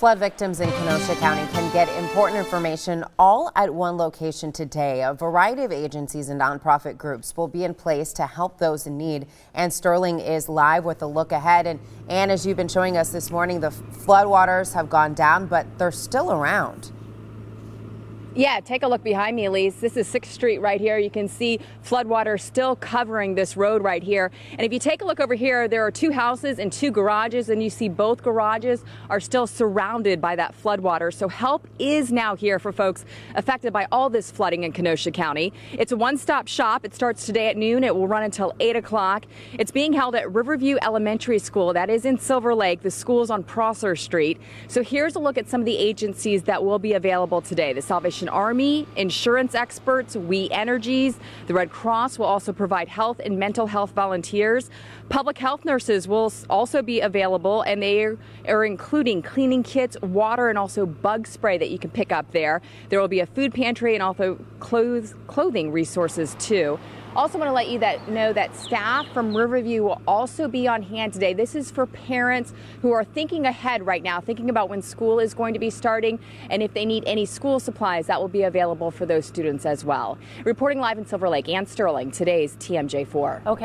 Flood victims in Kenosha County can get important information all at one location today. A variety of agencies and nonprofit groups will be in place to help those in need. And Sterling is live with a look ahead. And as you've been showing us this morning, the floodwaters have gone down, but they're still around. Yeah, take a look behind me, Elise. This is 6th Street right here. You can see floodwater still covering this road right here. And if you take a look over here, there are 2 houses and 2 garages, and you see both garages are still surrounded by that floodwater. So help is now here for folks affected by all this flooding in Kenosha County. It's a one-stop shop. It starts today at noon. It will run until 8 o'clock. It's being held at Riverview Elementary School. That is in Silver Lake. The school's on Prosser Street. So here's a look at some of the agencies that will be available today. The Salvation Army, insurance experts, We Energies. The Red Cross will also provide health and mental health volunteers. Public health nurses will also be available, and they are including cleaning kits, water, and also bug spray that you can pick up there. There will be a food pantry and also clothing resources too. Also want to let you know that staff from Riverview will also be on hand today. This is for parents who are thinking ahead right now, thinking about when school is going to be starting, and if they need any school supplies, that will be available for those students as well. Reporting live in Silver Lake, Ann Sterling, today's TMJ4. Okay.